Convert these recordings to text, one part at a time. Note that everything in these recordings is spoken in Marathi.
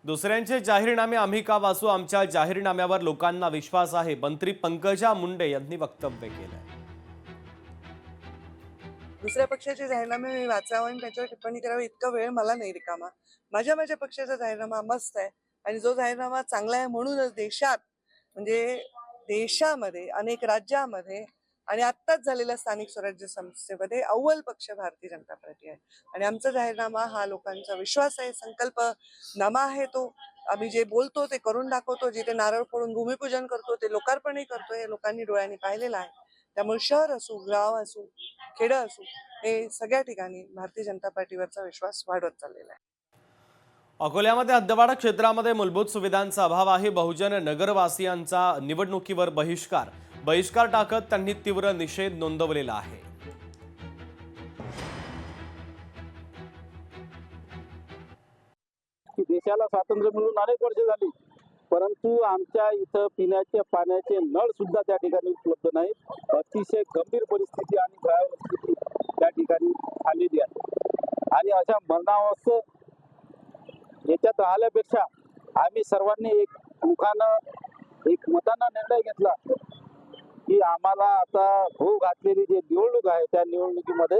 दुसऱ्यांचे जाहीरनामे आम्ही का वाचू? आमच्या जाहीरनाम्यावर लोकांना विश्वास आहे, मंत्री पंकजा मुंडे यांनी वक्तव्य केलंय। दुसऱ्या पक्षाचे जाहीरनामे मी वाचावं आणि त्याच्यावर टिप्पणी करावी इतका वेळ मला नाही रिकामा। माझ्या पक्षाचा जाहीरनामा मस्त आहे आणि जो जाहीरनामा चांगला आहे म्हणूनच देशात म्हणजे देशामध्ये अनेक राज्यामध्ये आणि आत्ताच झालेल्या स्थानिक स्वराज्य संस्थेमध्ये अव्वल पक्ष भारतीय जनता पार्टी आहे आणि आमचा जाहीरनामा हा लोकांचा विश्वास आहे, संकल्पनामा आहे। तो आम्ही जे बोलतो ते करून दाखवतो, जिथे नारळ फोडून भूमिपूजन करतो ते लोकार्पणही करतो, हे लोकांनी डोळ्यांनी पाहिलेलं आहे। त्यामुळे शहर असो, गाव असो, खेडं असो, हे सगळ्या ठिकाणी भारतीय जनता पार्टीवरचा विश्वास वाढत चाललेला आहे। अकोल्यामध्ये हद्दवाढ क्षेत्रामध्ये मूलभूत सुविधांचा अभाव आहे। बहुजन नगरवासियांचा निवडणुकीवर बहिष्कार टाकत त्यांनी तीव्र निषेध नोंदवलेला आहे। देशाला स्वातंत्र्य मिळून अनेक वर्षे झाली, परंतु आमच्या इथं पिण्याच्या पाण्याचे नळ सुद्धा त्या ठिकाणी उपलब्ध नाहीत। अतिशय गंभीर परिस्थिती आणि भयावह स्थिती त्या ठिकाणी आलेली आहे आणि अशा मरणावस्थेत याच्यात राहिल्यापेक्षा आम्ही सर्वांनी एक मतानं निर्णय घेतला की आम्हाला आता होऊ घातलेली जी निवडणूक आहे त्या निवडणुकीमध्ये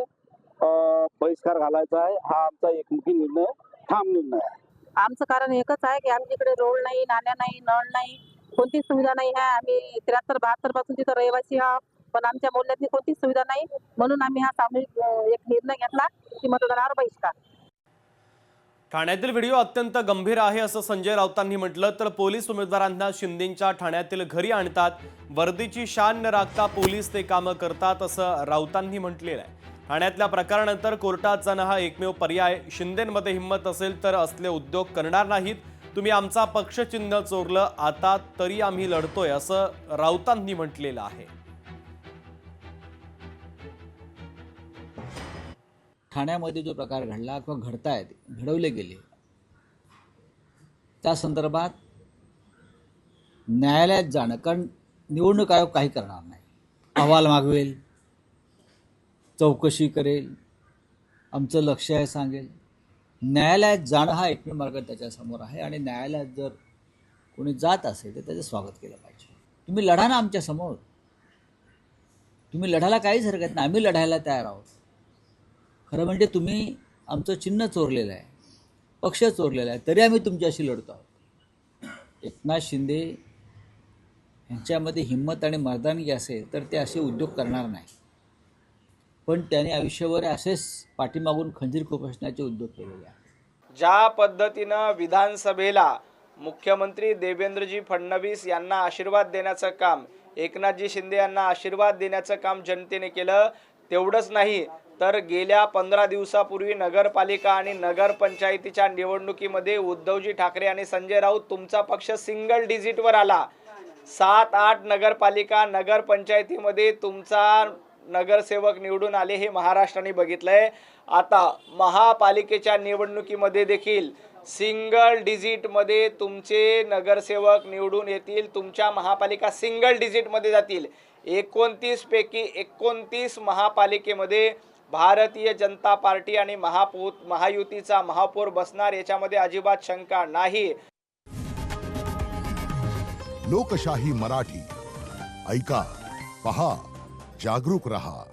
बहिष्कार घालायचा आहे। हा आमचा एकमुखी निर्णय, ठाम निर्णय आहे। आमचं कारण एकच आहे की आमच्याकडे रोड नाही, नाल्या नाही, नळ नाही, कोणतीच सुविधा नाही आहे। आम्ही 73-72 पासून तिथं रहिवासी आहोत, पण आमच्या मोहल्ल्यातली कोणतीच सुविधा नाही, म्हणून आम्ही हा सामूहिक एक निर्णय घेतला की मतदानावर बहिष्कार। ठाण्यातील व्हिडिओ अत्यंत गंभीर आहे असं संजय राऊतांनी म्हटलं। तर पोलीस उमेदवारांना शिंदेंच्या ठाण्यातील घरी आणतात, वर्दीची शान न राखता पोलीस ते कामं करतात असं राऊतांनी म्हटलेलं आहे। ठाण्यातल्या प्रकारानंतर कोर्टात जाणं हा एकमेव पर्याय। शिंदेंमध्ये हिंमत असेल तर असले उद्योग करणार नाहीत। तुम्ही आमचा पक्षचिन्ह चोरलं, आता तरी आम्ही लढतोय असं राऊतांनी म्हटलेलं आहे। ठाण्यामध्ये जो प्रकार घडला किंवा घडतायत, घडवले गेले, त्या संदर्भात न्यायालयात जाणं, कारण निवडणूक आयोग काही करणार नाही, अहवाल मागवेल, चौकशी करेल, आमचं लक्ष आहे सांगेल। न्यायालयात जाणं हा एकमेव मार्ग त्याच्यासमोर आहे आणि न्यायालयात जर कोणी जात असेल तर त्याचं स्वागत केलं पाहिजे। तुम्ही लढा ना आमच्यासमोर, तुम्ही लढायला काहीच हरकत नाही, आम्ही लढायला तयार आहोत। खरं म्हणजे तुम्ही आमचं चिन्ह चोरलेलं आहे, पक्ष चोरलेला आहे, तरी आम्ही तुमच्याशी लढतो आहोत। एकनाथ शिंदे यांच्यामध्ये हिंमत आणि मर्दानगी असेल तर ते असे उद्योग करणार नाही, पण त्याने आयुष्यभर असेच पाठीमागून खंजीर खुपसण्याचे उद्योग केलेले आहेत। ज्या पद्धतीनं विधानसभेला मुख्यमंत्री देवेंद्रजी फडणवीस यांना आशीर्वाद देण्याचं काम, एकनाथजी शिंदे यांना आशीर्वाद देण्याचं काम जनतेने केलं, तेवढंच नाही तर गेल्या 15 दिवसापूर्वी नगरपालिका आणि नगरपंचायतीच्या निवडणुकीमध्ये उद्धवजी ठाकरे आणि संजय राऊत तुमचा पक्ष सिंगल डिजिटवर आला। 7-8 नगरपालिका नगरपंचायतीमध्ये तुमचा नगरसेवक निवडून आले, हे महाराष्ट्राने बघितलंय। आता महापालिकेच्या निवडणुकीमध्ये देखील सिंगल डिजिटमध्ये तुमचे नगरसेवक निवडून येतील, तुमच्या महापालिका सिंगल डिजिटमध्ये जातील। 29 पैकी 29 महापालिकेमध्ये भारतीय जनता पार्टी आणि महायुतीचा महापौर बसणार, याच्यामध्ये अजिबात शंका नाही। लोकशाही मराठी ऐका, पहा, जागरूक रहा।